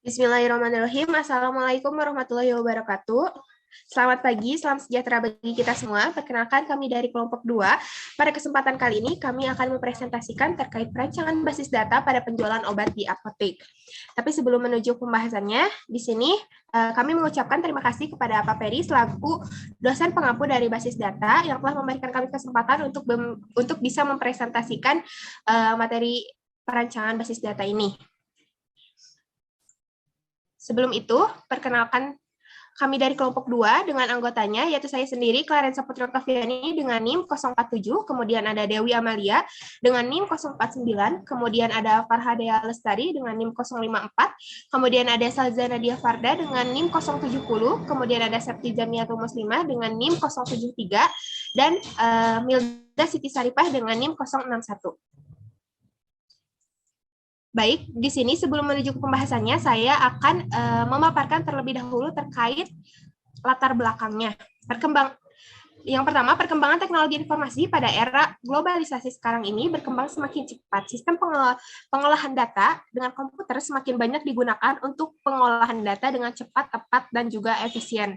Bismillahirrahmanirrahim. Assalamualaikum warahmatullahi wabarakatuh. Selamat pagi, salam sejahtera bagi kita semua. Perkenalkan kami dari kelompok 2. Pada kesempatan kali ini kami akan mempresentasikan terkait perancangan basis data pada penjualan obat di apotek. Tapi sebelum menuju pembahasannya, di sini kami mengucapkan terima kasih kepada Pak Peri selaku dosen pengampu dari basis data yang telah memberikan kami kesempatan untuk bisa mempresentasikan materi perancangan basis data ini. Sebelum itu, perkenalkan kami dari kelompok 2 dengan anggotanya, yaitu saya sendiri, Clarence Putri Oktaviani dengan NIM 047, kemudian ada Dewi Amalia dengan NIM 049, kemudian ada Farhadea Lestari dengan NIM 054, kemudian ada Salza Nadia Farda dengan NIM 070, kemudian ada Septi Jamiatul Muslimah dengan NIM 073, dan Milda Siti Saripah dengan NIM 061. Baik, di sini sebelum menuju ke pembahasannya, saya akan memaparkan terlebih dahulu terkait latar belakangnya. Yang pertama, perkembangan teknologi informasi pada era globalisasi sekarang ini berkembang semakin cepat. Sistem pengolahan data dengan komputer semakin banyak digunakan untuk pengolahan data dengan cepat, tepat, dan juga efisien.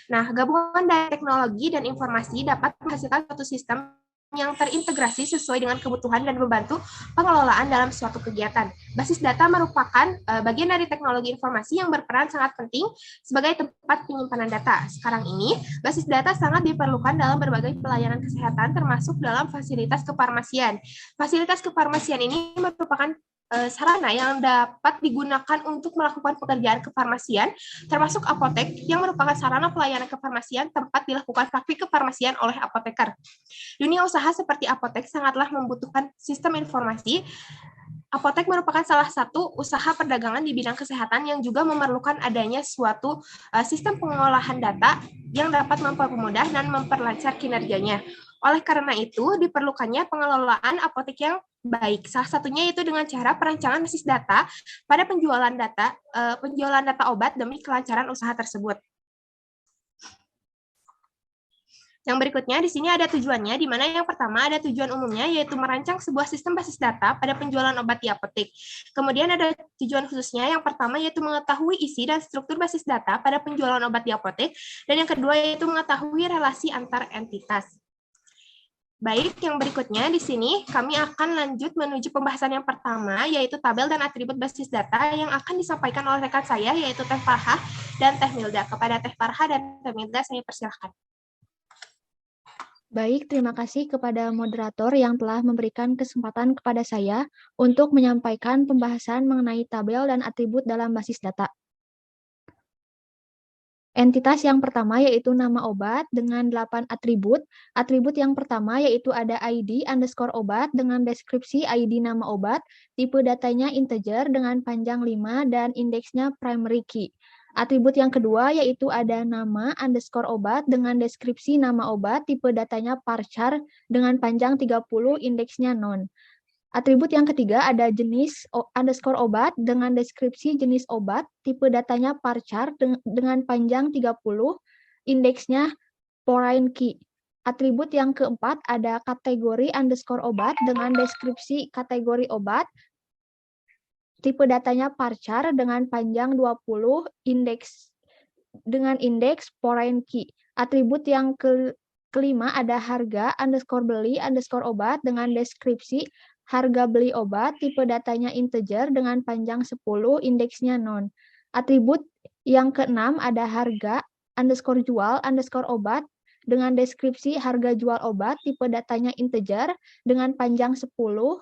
Nah, gabungan dari teknologi dan informasi dapat menghasilkan suatu sistem yang terintegrasi sesuai dengan kebutuhan dan membantu pengelolaan dalam suatu kegiatan. Basis data merupakan bagian dari teknologi informasi yang berperan sangat penting sebagai tempat penyimpanan data. Sekarang ini, basis data sangat diperlukan dalam berbagai pelayanan kesehatan, termasuk dalam fasilitas kefarmasian. Fasilitas kefarmasian ini merupakan sarana yang dapat digunakan untuk melakukan pekerjaan kefarmasian, termasuk apotek yang merupakan sarana pelayanan kefarmasian tempat dilakukan praktik kefarmasian oleh apoteker. Dunia usaha seperti apotek sangatlah membutuhkan sistem informasi. Apotek merupakan salah satu usaha perdagangan di bidang kesehatan yang juga memerlukan adanya suatu sistem pengolahan data yang dapat mempermudah dan memperlancar kinerjanya. Oleh karena itu, diperlukannya pengelolaan apotek yang baik. Salah satunya itu dengan cara perancangan basis data pada penjualan data obat demi kelancaran usaha tersebut. Yang berikutnya di sini ada tujuannya, di mana yang pertama ada tujuan umumnya, yaitu merancang sebuah sistem basis data pada penjualan obat di apotek. Kemudian ada tujuan khususnya, yang pertama yaitu mengetahui isi dan struktur basis data pada penjualan obat di apotek, dan yang kedua yaitu mengetahui relasi antar entitas. Baik, yang berikutnya di sini kami akan lanjut menuju pembahasan yang pertama, yaitu tabel dan atribut basis data yang akan disampaikan oleh rekan saya, yaitu Teh Farha dan Teh Milda. Kepada Teh Farha dan Teh Milda, saya persilahkan. Baik, terima kasih kepada moderator yang telah memberikan kesempatan kepada saya untuk menyampaikan pembahasan mengenai tabel dan atribut dalam basis data. Entitas yang pertama yaitu nama obat dengan 8 atribut. Atribut yang pertama yaitu ada ID underscore obat dengan deskripsi ID nama obat, tipe datanya integer dengan panjang 5 dan indeksnya primary key. Atribut yang kedua yaitu ada nama underscore obat dengan deskripsi nama obat, tipe datanya varchar dengan panjang 30, indeksnya non. Atribut yang ketiga ada jenis underscore obat dengan deskripsi jenis obat, tipe datanya varchar dengan panjang 30, indeksnya foreign key. Atribut yang keempat ada kategori underscore obat dengan deskripsi kategori obat, tipe datanya varchar dengan panjang 20, dengan indeks foreign key. Atribut yang kelima ada harga underscore beli underscore obat dengan deskripsi harga beli obat, tipe datanya integer dengan panjang 10, indeksnya non. Atribut yang keenam ada harga underscore jual underscore obat dengan deskripsi harga jual obat, tipe datanya integer dengan panjang 10,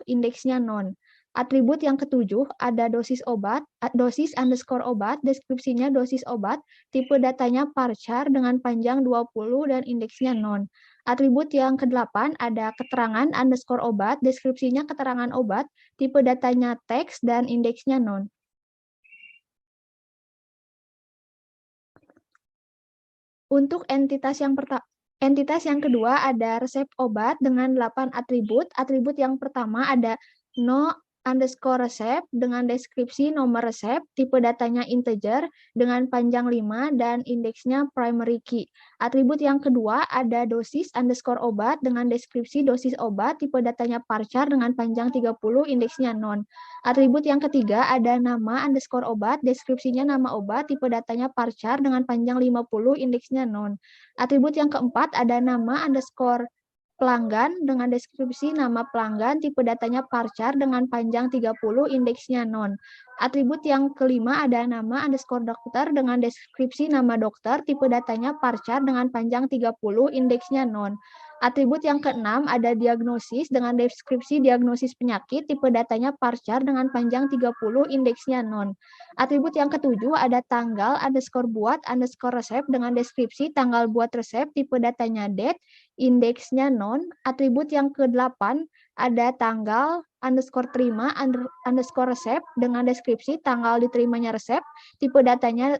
indeksnya non. Atribut yang ketujuh ada dosis obat, dosis underscore obat, deskripsinya dosis obat, tipe datanya varchar dengan panjang 20 dan indeksnya non. Atribut yang ke-8 ada keterangan underscore obat, deskripsinya keterangan obat, tipe datanya teks, dan indeksnya non. Untuk entitas yang kedua ada resep obat dengan 8 atribut. Atribut yang pertama ada underscore resep dengan deskripsi nomor resep, tipe datanya integer dengan panjang 5 dan indeksnya primary key. Atribut yang kedua ada dosis underscore obat dengan deskripsi dosis obat, tipe datanya parchar dengan panjang 30, indeksnya non. Atribut yang ketiga ada nama underscore obat, deskripsinya nama obat, tipe datanya parchar dengan panjang 50, indeksnya non. Atribut yang keempat ada nama underscore pelanggan dengan deskripsi nama pelanggan, tipe datanya parchar dengan panjang 30, indeksnya non. Atribut yang kelima ada nama underscore dokter dengan deskripsi nama dokter, tipe datanya parchar dengan panjang 30, indeksnya non. Atribut yang keenam ada diagnosis dengan deskripsi diagnosis penyakit, tipe datanya parchar dengan panjang 30, indeksnya non. Atribut yang ketujuh ada tanggal underscore buat underscore resep dengan deskripsi tanggal buat resep, tipe datanya date, indeksnya non. Atribut yang ke-8 ada tanggal underscore terima underscore resep dengan deskripsi tanggal diterimanya resep, tipe datanya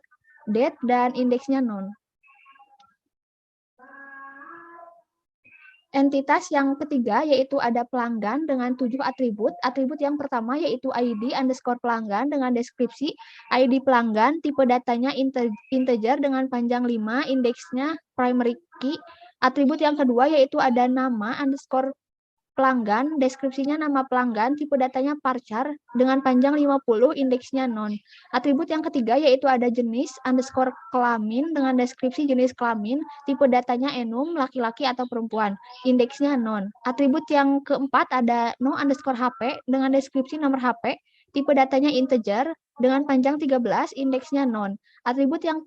date, dan indeksnya non. Entitas yang ketiga yaitu ada pelanggan dengan 7 atribut. Atribut yang pertama yaitu ID underscore pelanggan dengan deskripsi ID pelanggan, tipe datanya integer dengan panjang 5, indeksnya primary key. Atribut yang kedua yaitu ada nama underscore pelanggan, deskripsinya nama pelanggan, tipe datanya parchar dengan panjang 50, indeksnya non. Atribut yang ketiga yaitu ada jenis underscore kelamin dengan deskripsi jenis kelamin, tipe datanya enum, laki-laki atau perempuan, indeksnya non. Atribut yang keempat ada no underscore HP dengan deskripsi nomor HP, tipe datanya integer dengan panjang 13, indeksnya non. Atribut yang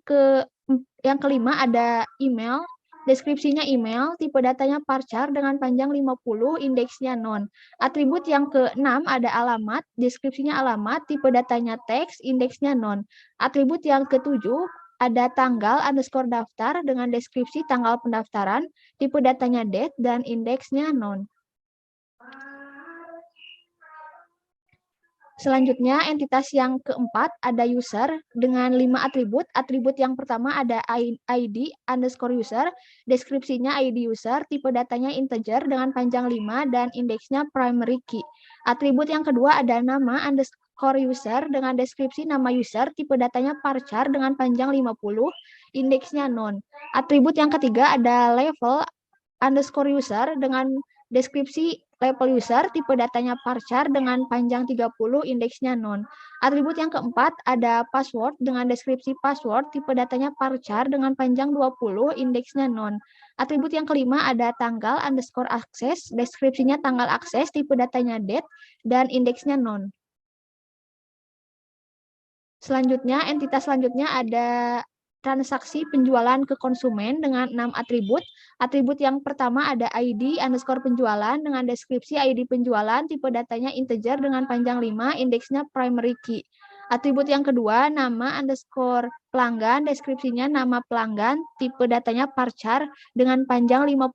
kelima ada email, deskripsinya email, tipe datanya parchar dengan panjang 50, indeksnya non. Atribut yang ke-6 ada alamat, deskripsinya alamat, tipe datanya teks, indeksnya non. Atribut yang ke-7 ada tanggal underscore daftar dengan deskripsi tanggal pendaftaran, tipe datanya date, dan indeksnya non. Selanjutnya, entitas yang keempat ada user dengan 5 atribut. Atribut yang pertama ada ID underscore user, deskripsinya ID user, tipe datanya integer dengan panjang 5 dan indeksnya primary key. Atribut yang kedua ada nama underscore user dengan deskripsi nama user, tipe datanya parchar dengan panjang 50, indeksnya non. Atribut yang ketiga ada level underscore user dengan deskripsi level user, tipe datanya parchar dengan panjang 30, indeksnya non. Atribut yang keempat ada password dengan deskripsi password, tipe datanya parchar dengan panjang 20, indeksnya non. Atribut yang kelima ada tanggal underscore akses, deskripsinya tanggal akses, tipe datanya date, dan indeksnya non. Selanjutnya, entitas selanjutnya ada transaksi penjualan ke konsumen dengan 6 atribut. Atribut yang pertama ada ID underscore penjualan dengan deskripsi ID penjualan, tipe datanya integer dengan panjang 5, indeksnya primary key. Atribut yang kedua nama underscore pelanggan, deskripsinya nama pelanggan, tipe datanya parchar dengan panjang 50,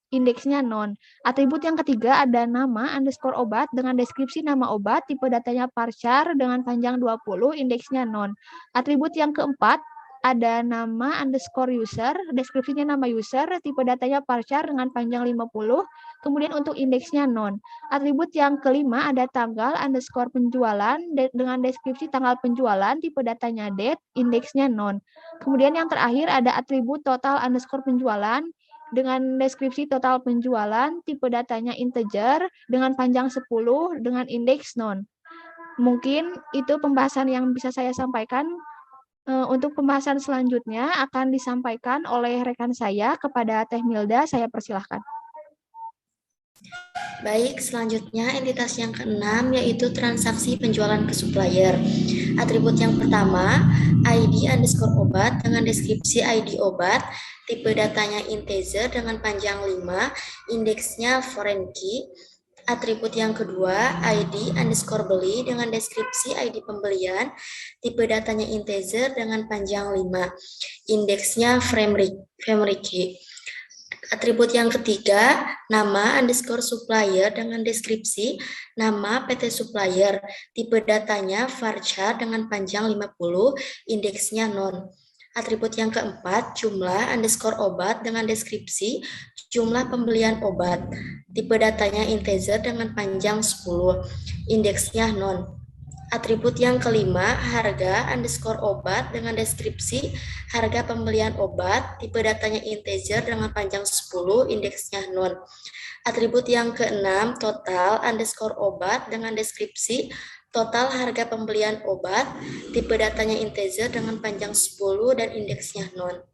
indeksnya non. Atribut yang ketiga ada nama underscore obat dengan deskripsi nama obat, tipe datanya parchar dengan panjang 20, indeksnya non. Atribut yang keempat ada nama underscore user, deskripsinya nama user, tipe datanya parchar dengan panjang 50, kemudian untuk indeksnya non. Atribut yang kelima ada tanggal underscore penjualan dengan deskripsi tanggal penjualan, tipe datanya date, indeksnya non. Kemudian yang terakhir ada atribut total underscore penjualan dengan deskripsi total penjualan, tipe datanya integer dengan panjang 10 dengan indeks non. Mungkin itu pembahasan yang bisa saya sampaikan. Untuk pembahasan selanjutnya akan disampaikan oleh rekan saya kepada Teh Milda, saya persilahkan. Baik, selanjutnya entitas yang keenam yaitu transaksi penjualan ke supplier. Atribut yang pertama, ID underscore obat dengan deskripsi ID obat, tipe datanya integer dengan panjang 5, indeksnya foreign key. Atribut yang kedua, ID underscore beli dengan deskripsi ID pembelian, tipe datanya integer dengan panjang 5, indeksnya primary key. Atribut yang ketiga, nama underscore supplier dengan deskripsi nama PT supplier, tipe datanya varchar dengan panjang 50, indeksnya non. Atribut yang keempat, jumlah underscore obat dengan deskripsi jumlah pembelian obat, tipe datanya integer dengan panjang 10, indeksnya non. Atribut yang kelima, harga underscore obat dengan deskripsi harga pembelian obat, tipe datanya integer dengan panjang 10, indeksnya non. Atribut yang keenam, total underscore obat dengan deskripsi total harga pembelian obat, tipe datanya integer dengan panjang 10 dan indeksnya non.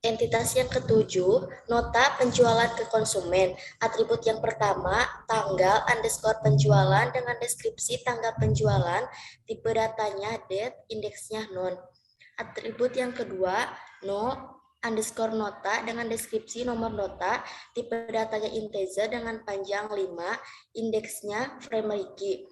Entitas yang ketujuh, nota penjualan ke konsumen. Atribut yang pertama, tanggal underscore penjualan dengan deskripsi tanggal penjualan, tipe datanya date, indeksnya non. Atribut yang kedua, no underscore nota dengan deskripsi nomor nota, tipe datanya integer dengan panjang 5, indeksnya primary key.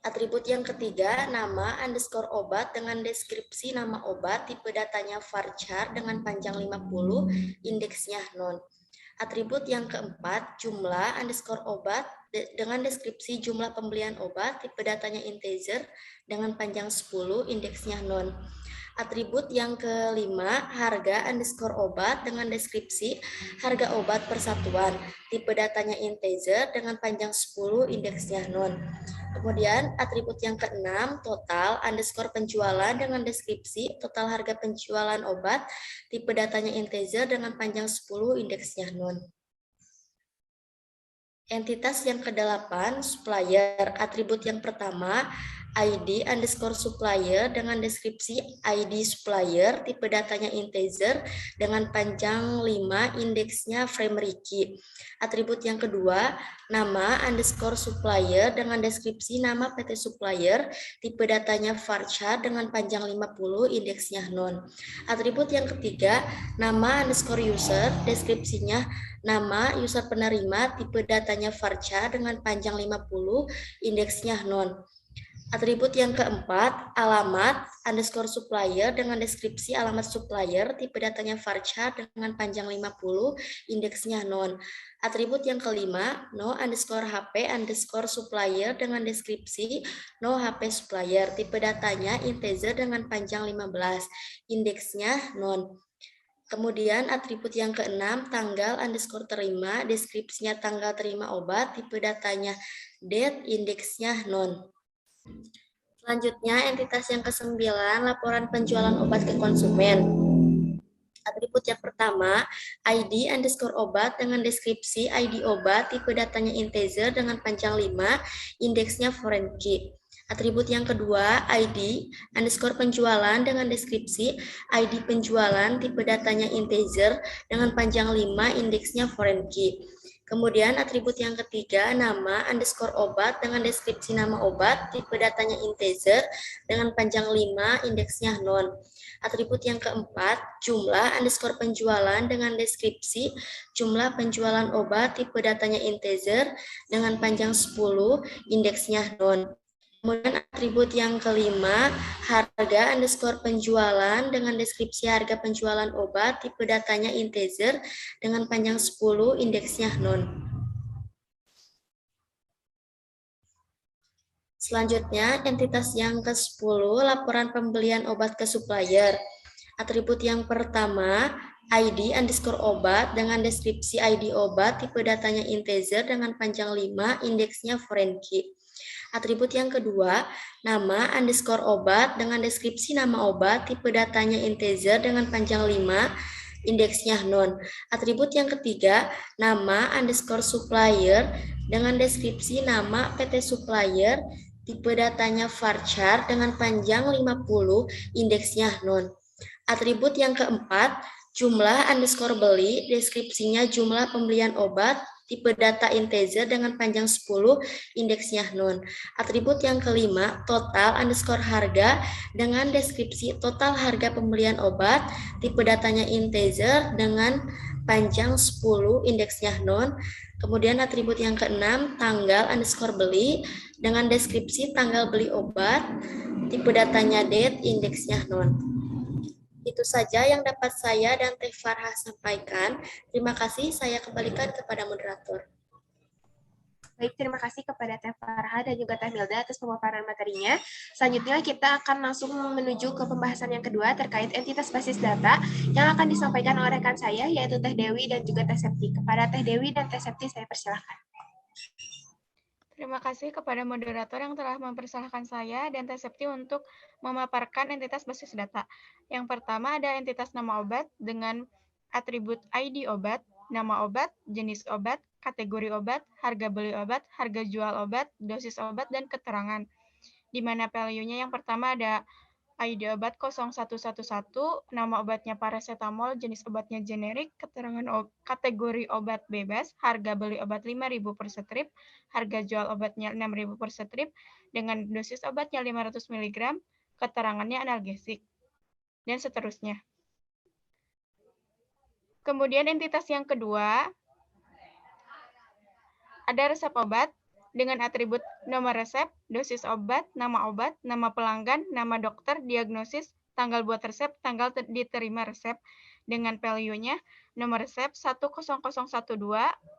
Atribut yang ketiga, nama underscore obat dengan deskripsi nama obat, tipe datanya varchar dengan panjang 50, indeksnya non. Atribut yang keempat, jumlah underscore obat dengan deskripsi jumlah pembelian obat, tipe datanya integer dengan panjang 10, indeksnya non. Atribut yang kelima, harga underscore obat dengan deskripsi harga obat persatuan, tipe datanya integer dengan panjang 10, indeksnya non. Kemudian atribut yang keenam, total underscore penjualan dengan deskripsi total harga penjualan obat, tipe datanya integer dengan panjang 10, indeksnya non. Entitas yang kedelapan, supplier. Atribut yang pertama, ID underscore supplier dengan deskripsi ID supplier, tipe datanya integer dengan panjang 5, indeksnya primary key. Atribut yang kedua, nama underscore supplier dengan deskripsi nama PT supplier, tipe datanya varchar dengan panjang 50, indeksnya non. Atribut yang ketiga, nama underscore user, deskripsinya nama user penerima, tipe datanya varchar dengan panjang 50, indeksnya non. Atribut yang keempat, alamat underscore supplier dengan deskripsi alamat supplier, tipe datanya varchar dengan panjang 50, indeksnya non. Atribut yang kelima, no underscore HP underscore supplier dengan deskripsi no HP supplier, tipe datanya integer dengan panjang 15, indeksnya non. Kemudian atribut yang keenam, tanggal underscore terima, deskripsinya tanggal terima obat, tipe datanya date, indeksnya non. Selanjutnya, entitas yang ke-9, laporan penjualan obat ke konsumen. Atribut yang pertama, ID underscore obat dengan deskripsi ID obat, tipe datanya integer dengan panjang 5, indeksnya foreign key. Atribut yang kedua, ID underscore penjualan dengan deskripsi ID penjualan, tipe datanya integer dengan panjang 5, indeksnya foreign key. Kemudian atribut yang ketiga, nama underscore obat dengan deskripsi nama obat, tipe datanya integer dengan panjang 5, indeksnya non. Atribut yang keempat, jumlah underscore penjualan dengan deskripsi jumlah penjualan obat, tipe datanya integer dengan panjang 10, indeksnya non. Kemudian atribut yang kelima, harga underscore penjualan dengan deskripsi harga penjualan obat, tipe datanya integer dengan panjang 10, indeksnya non. Selanjutnya, entitas yang ke-10, laporan pembelian obat ke supplier. Atribut yang pertama, ID underscore obat dengan deskripsi ID obat, tipe datanya integer dengan panjang 5, indeksnya foreign key. Atribut yang kedua, nama underscore obat dengan deskripsi nama obat, tipe datanya integer dengan panjang 5, indeksnya non. Atribut yang ketiga, nama underscore supplier dengan deskripsi nama PT supplier, tipe datanya varchar dengan panjang 50, indeksnya non. Atribut yang keempat, jumlah underscore beli, deskripsinya jumlah pembelian obat, tipe data integer dengan panjang 10, indeksnya non. Atribut yang kelima, total underscore harga dengan deskripsi total harga pembelian obat, tipe datanya integer dengan panjang 10, indeksnya non. Kemudian atribut yang keenam, tanggal underscore beli dengan deskripsi tanggal beli obat, tipe datanya date, indeksnya non. Itu saja yang dapat saya dan Teh Farha sampaikan. Terima kasih, saya kembalikan kepada moderator. Baik, terima kasih kepada Teh Farha dan juga Teh Milda atas pemaparan materinya. Selanjutnya kita akan langsung menuju ke pembahasan yang kedua terkait entitas basis data yang akan disampaikan oleh rekan saya, yaitu Teh Dewi dan juga Teh Septi. Kepada Teh Dewi dan Teh Septi, saya persilahkan. Terima kasih kepada moderator yang telah mempersilahkan saya dan Teh Septi untuk memaparkan entitas basis data. Yang pertama ada entitas nama obat dengan atribut ID obat, nama obat, jenis obat, kategori obat, harga beli obat, harga jual obat, dosis obat, dan keterangan. Di mana value-nya yang pertama ada ID obat 0111, nama obatnya paracetamol, jenis obatnya generik, keterangan kategori obat bebas, harga beli obat 5.000 per strip, harga jual obatnya 6.000 per strip, dengan dosis obatnya 500 mg, keterangannya analgesik, dan seterusnya. Kemudian entitas yang kedua, ada resep obat, dengan atribut nomor resep, dosis obat, nama pelanggan, nama dokter, diagnosis, tanggal buat resep, tanggal diterima resep, dengan value-nya, nomor resep 10012,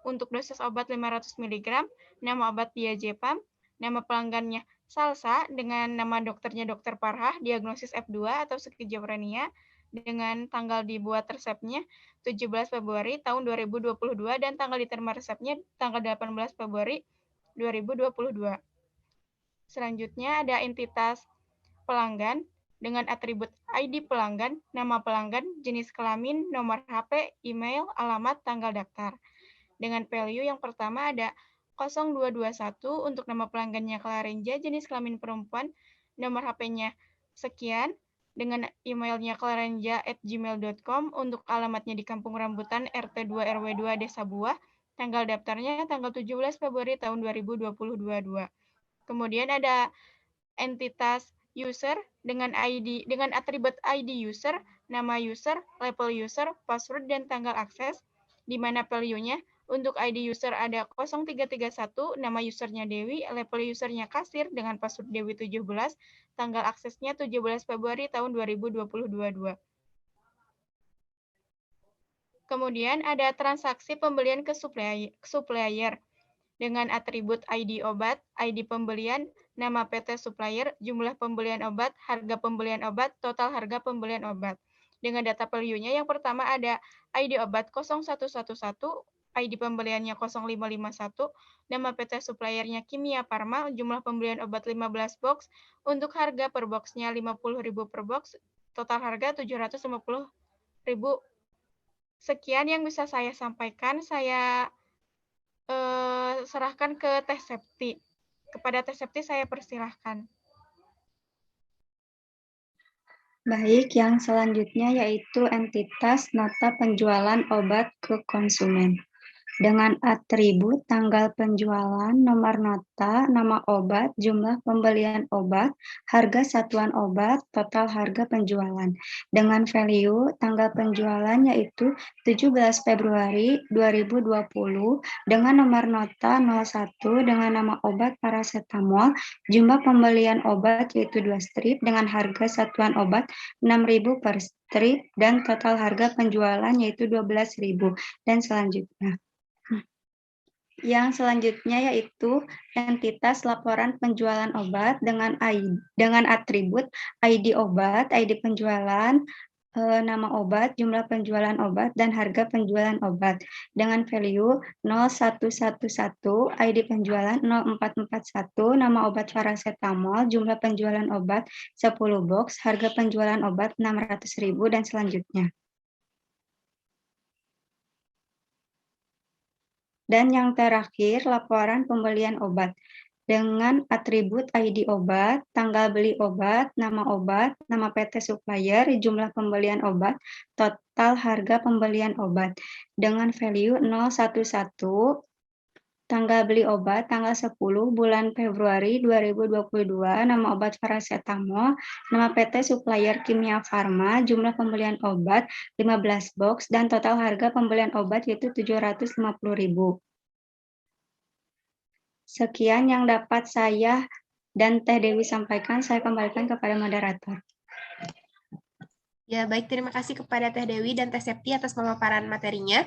untuk dosis obat 500 mg, nama obat diazepam, nama pelanggannya Salsa, dengan nama dokternya Dr. Parhah, diagnosis F2 atau skizofrenia, dengan tanggal dibuat resepnya 17 Februari tahun 2022, dan tanggal diterima resepnya tanggal 18 Februari 2022. Selanjutnya ada entitas pelanggan dengan atribut ID pelanggan, nama pelanggan, jenis kelamin, nomor HP, email, alamat, tanggal daftar. Dengan value yang pertama ada 0221 untuk nama pelanggannya Clarenja, jenis kelamin perempuan, nomor HP-nya sekian, dengan emailnya clarenja@gmail.com, untuk alamatnya di Kampung Rambutan, RT 2 RW 2 Desa Buah, tanggal daftarnya tanggal 17 Februari tahun 2022. Kemudian ada entitas user dengan atribut ID user, nama user, label user, password, dan tanggal akses, di mana value-nya untuk ID user ada 0331, nama usernya Dewi, label usernya kasir dengan password Dewi 17, tanggal aksesnya 17 Februari tahun 2022. Kemudian ada transaksi pembelian ke supplier dengan atribut ID obat, ID pembelian, nama PT supplier, jumlah pembelian obat, harga pembelian obat, total harga pembelian obat. Dengan data value-nya yang pertama ada ID obat 0111, ID pembeliannya 0551, nama PT suppliernya Kimia Farma, jumlah pembelian obat 15 box, untuk harga per boxnya 50.000 per box, total harga 750.000. Sekian yang bisa saya sampaikan, saya serahkan ke Teh Septi. Kepada Teh Septi saya persilahkan. Baik, yang selanjutnya yaitu entitas nota penjualan obat ke konsumen. Dengan atribut tanggal penjualan, nomor nota, nama obat, jumlah pembelian obat, harga satuan obat, total harga penjualan. Dengan value tanggal penjualan yaitu 17 Februari 2020, dengan nomor nota 01, dengan nama obat paracetamol, jumlah pembelian obat yaitu 2 strip, dengan harga satuan obat 6.000 per strip, dan total harga penjualan yaitu 12.000, dan selanjutnya. Yang selanjutnya yaitu entitas laporan penjualan obat dengan atribut ID obat, ID penjualan, nama obat, jumlah penjualan obat, dan harga penjualan obat. Dengan value 0111, ID penjualan 0441, nama obat paracetamol, jumlah penjualan obat 10 box, harga penjualan obat 600.000, dan selanjutnya. Dan yang terakhir, laporan pembelian obat dengan atribut ID obat, tanggal beli obat, nama PT supplier, jumlah pembelian obat, total harga pembelian obat. Dengan value 011, tanggal beli obat, tanggal 10 bulan Februari 2022, nama obat paracetamol, nama PT supplier Kimia Farma, jumlah pembelian obat 15 box, dan total harga pembelian obat yaitu 750.000. Sekian yang dapat saya dan Teh Dewi sampaikan, saya kembalikan kepada moderator. Ya, baik, terima kasih kepada Teh Dewi dan Teh Septi atas pemaparan materinya.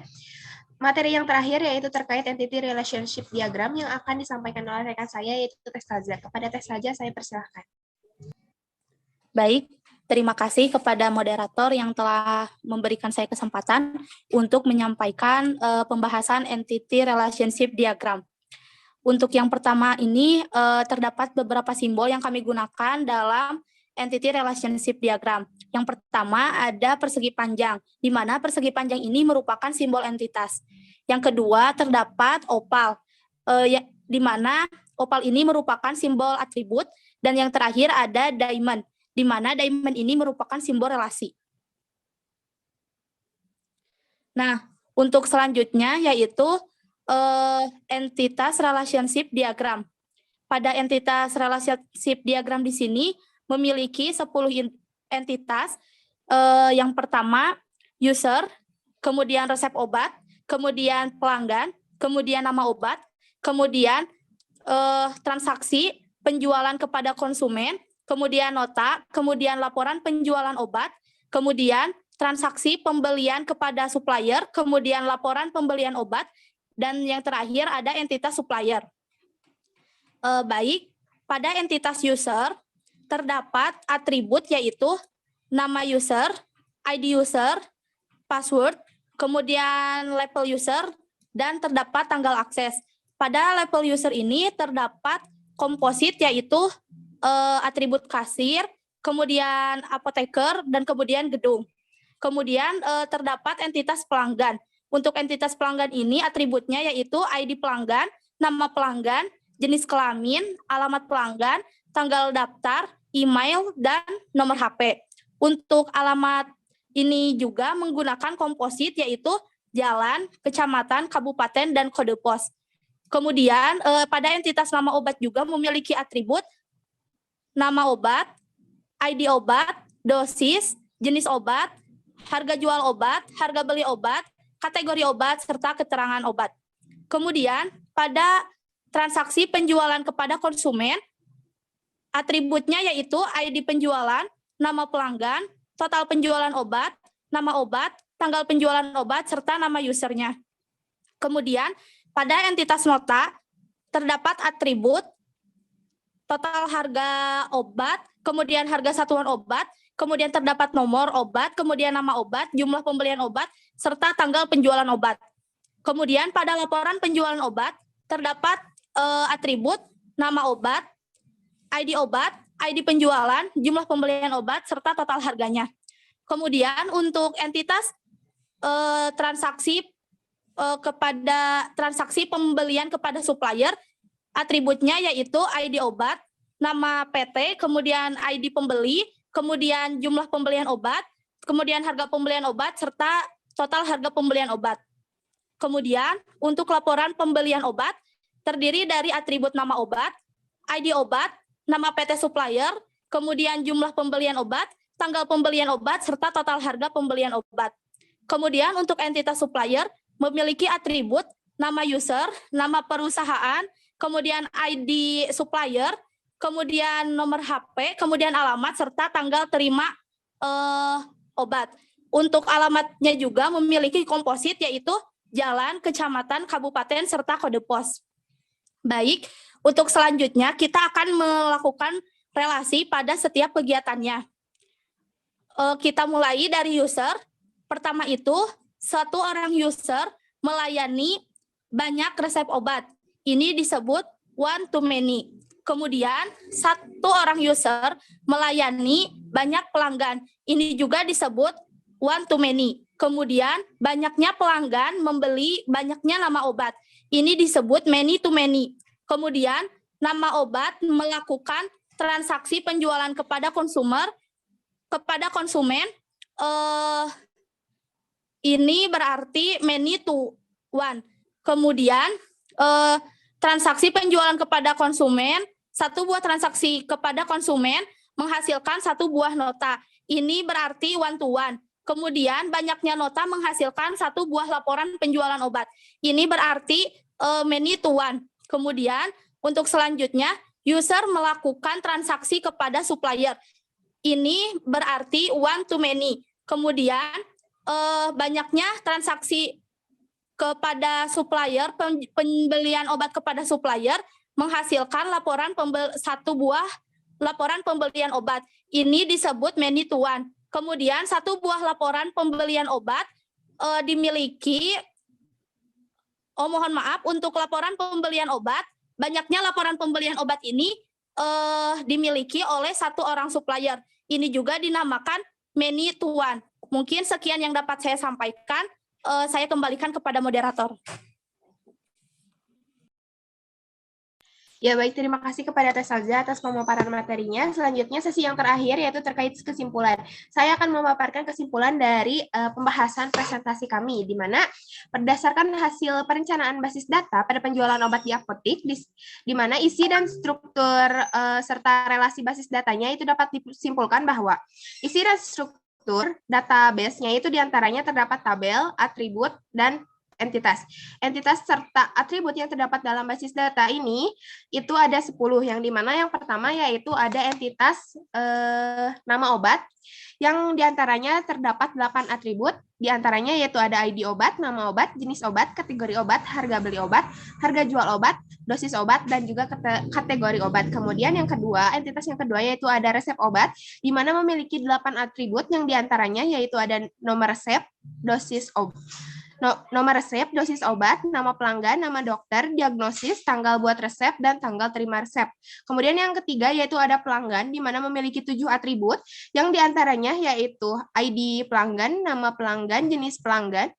Materi yang terakhir yaitu terkait entity relationship diagram yang akan disampaikan oleh rekan saya yaitu Teh Saja. Kepada Teh Saja saya persilahkan. Baik, terima kasih kepada moderator yang telah memberikan saya kesempatan untuk menyampaikan pembahasan entity relationship diagram. Untuk yang pertama ini terdapat beberapa simbol yang kami gunakan dalam entity relationship diagram. Yang pertama ada persegi panjang, di mana persegi panjang ini merupakan simbol entitas. Yang kedua terdapat opal, di mana opal ini merupakan simbol atribut. Dan yang terakhir ada diamond, di mana diamond ini merupakan simbol relasi. Nah, untuk selanjutnya yaitu entitas relationship diagram. Pada entitas relationship diagram di sini memiliki 10 entitas. Yang pertama user, kemudian resep obat, kemudian pelanggan, kemudian nama obat, kemudian transaksi penjualan kepada konsumen, kemudian nota, kemudian laporan penjualan obat, kemudian transaksi pembelian kepada supplier, kemudian laporan pembelian obat, dan yang terakhir ada entitas supplier. Baik, pada entitas user terdapat atribut yaitu nama user, ID user, password, kemudian label user, dan terdapat tanggal akses. Pada label user ini terdapat komposit yaitu atribut kasir, kemudian apoteker, dan kemudian gedung. Kemudian terdapat entitas pelanggan. Untuk entitas pelanggan ini atributnya yaitu ID pelanggan, nama pelanggan, jenis kelamin, alamat pelanggan, tanggal daftar, email, dan nomor HP. Untuk alamat ini juga menggunakan komposit yaitu jalan, kecamatan, kabupaten, dan kode pos. Kemudian pada entitas nama obat juga memiliki atribut nama obat, ID obat, dosis, jenis obat, harga jual obat, harga beli obat, kategori obat, serta keterangan obat. Kemudian pada transaksi penjualan kepada konsumen, atributnya yaitu ID penjualan, nama pelanggan, total penjualan obat, nama obat, tanggal penjualan obat, serta nama usernya. Kemudian pada entitas nota terdapat atribut total harga obat, kemudian harga satuan obat, kemudian terdapat nomor obat, kemudian nama obat, jumlah pembelian obat, serta tanggal penjualan obat. Kemudian pada laporan penjualan obat terdapat atribut nama obat, ID obat, ID penjualan, jumlah pembelian obat, serta total harganya. Kemudian untuk entitas transaksi pembelian kepada supplier, atributnya yaitu ID obat, nama PT, kemudian ID pembeli, kemudian jumlah pembelian obat, kemudian harga pembelian obat, serta total harga pembelian obat. Kemudian untuk laporan pembelian obat terdiri dari atribut nama obat, ID obat, nama PT supplier, kemudian jumlah pembelian obat, tanggal pembelian obat, serta total harga pembelian obat. Kemudian untuk entitas supplier memiliki atribut nama user, nama perusahaan, kemudian ID supplier, kemudian nomor HP, kemudian alamat, serta tanggal terima obat. Untuk alamatnya juga memiliki komposit yaitu jalan, kecamatan, kabupaten, serta kode pos. Baik, untuk selanjutnya kita akan melakukan relasi pada setiap kegiatannya. Kita mulai dari user. Pertama itu, satu orang user melayani banyak resep obat. Ini disebut one to many. Kemudian, satu orang user melayani banyak pelanggan. Ini juga disebut one to many. Kemudian, banyaknya pelanggan membeli banyaknya nama obat. Ini disebut many to many. Kemudian, nama obat melakukan transaksi penjualan kepada konsumen. Ini berarti many to one. Kemudian, transaksi penjualan kepada konsumen, satu buah transaksi kepada konsumen menghasilkan satu buah nota. Ini berarti one to one. Kemudian banyaknya nota menghasilkan satu buah laporan penjualan obat. Ini berarti many to one. Kemudian untuk selanjutnya user melakukan transaksi kepada supplier. Ini berarti one to many. Kemudian banyaknya transaksi kepada supplier, pembelian obat kepada supplier menghasilkan satu buah laporan pembelian obat. Ini disebut many to one. Kemudian satu buah laporan pembelian obat dimiliki, mohon maaf, untuk laporan pembelian obat banyaknya laporan pembelian obat ini dimiliki oleh satu orang supplier. Ini juga dinamakan many to one. Mungkin sekian yang dapat saya sampaikan. Saya kembalikan kepada moderator. Ya baik, terima kasih kepada Teh Salza atas pemaparan materinya. Selanjutnya sesi yang terakhir yaitu terkait kesimpulan. Saya akan memaparkan kesimpulan dari pembahasan presentasi kami, di mana berdasarkan hasil perencanaan basis data pada penjualan obat di apotik, di mana isi dan struktur serta relasi basis datanya itu dapat disimpulkan bahwa isi dan struktur database-nya itu diantaranya terdapat tabel, atribut, dan entitas. Entitas serta atribut yang terdapat dalam basis data ini itu ada 10, yang dimana yang pertama yaitu ada entitas nama obat, yang diantaranya terdapat 8 atribut, diantaranya yaitu ada ID obat, nama obat, jenis obat, kategori obat, harga beli obat, harga jual obat, dosis obat, dan juga kategori obat. Kemudian yang kedua, entitas yang kedua yaitu ada resep obat, di mana memiliki 8 atribut, yang diantaranya yaitu ada nomor resep, dosis obat, nomor resep, dosis obat, nama pelanggan, nama dokter, diagnosis, tanggal buat resep, dan tanggal terima resep. Kemudian yang ketiga yaitu ada pelanggan, di mana memiliki 7 atribut, yang diantaranya yaitu ID pelanggan, nama pelanggan, jenis pelanggan,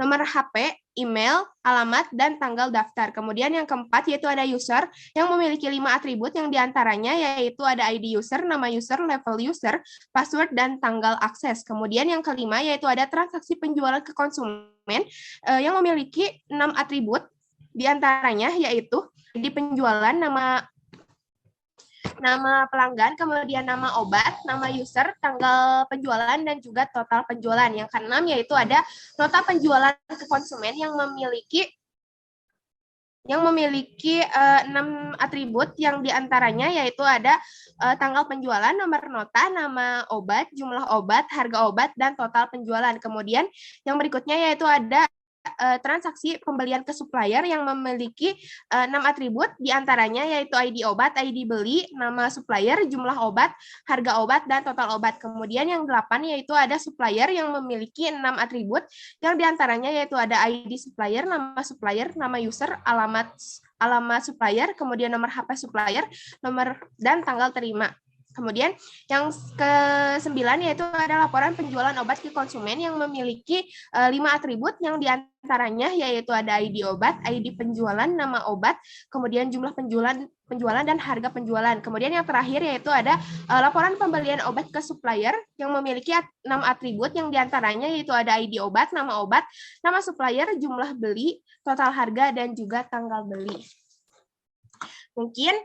nomor HP, email, alamat, dan tanggal daftar. Kemudian yang keempat yaitu ada user yang memiliki 5 atribut, yang diantaranya yaitu ada ID user, nama user, level user, password, dan tanggal akses. Kemudian yang kelima yaitu ada transaksi penjualan ke konsumen yang memiliki 6 atribut, diantaranya yaitu ID penjualan, nama pelanggan, kemudian nama obat, nama user, tanggal penjualan, dan juga total penjualan. Yang keenam yaitu ada nota penjualan ke konsumen yang memiliki 6 atribut, yang diantaranya yaitu ada tanggal penjualan, nomor nota, nama obat, jumlah obat, harga obat, dan total penjualan. Kemudian yang berikutnya yaitu ada transaksi pembelian ke supplier yang memiliki 6 atribut, diantaranya yaitu ID obat, ID beli, nama supplier, jumlah obat, harga obat, dan total obat. Kemudian yang 8 yaitu ada supplier yang memiliki 6 atribut, yang diantaranya yaitu ada ID supplier, nama user, alamat supplier, kemudian nomor HP supplier, nomor dan tanggal terima. Kemudian yang ke-9 yaitu ada laporan penjualan obat ke konsumen yang memiliki 5 atribut, yang diantaranya yaitu ada ID obat, ID penjualan, nama obat, kemudian jumlah penjualan dan harga penjualan. Kemudian yang terakhir yaitu ada laporan pembelian obat ke supplier yang memiliki 6 atribut, yang diantaranya yaitu ada ID obat, nama supplier, jumlah beli, total harga, dan juga tanggal beli. Mungkin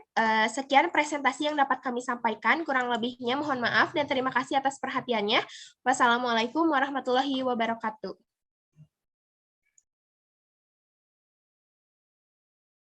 sekian presentasi yang dapat kami sampaikan, kurang lebihnya mohon maaf dan terima kasih atas perhatiannya. Wassalamualaikum warahmatullahi wabarakatuh.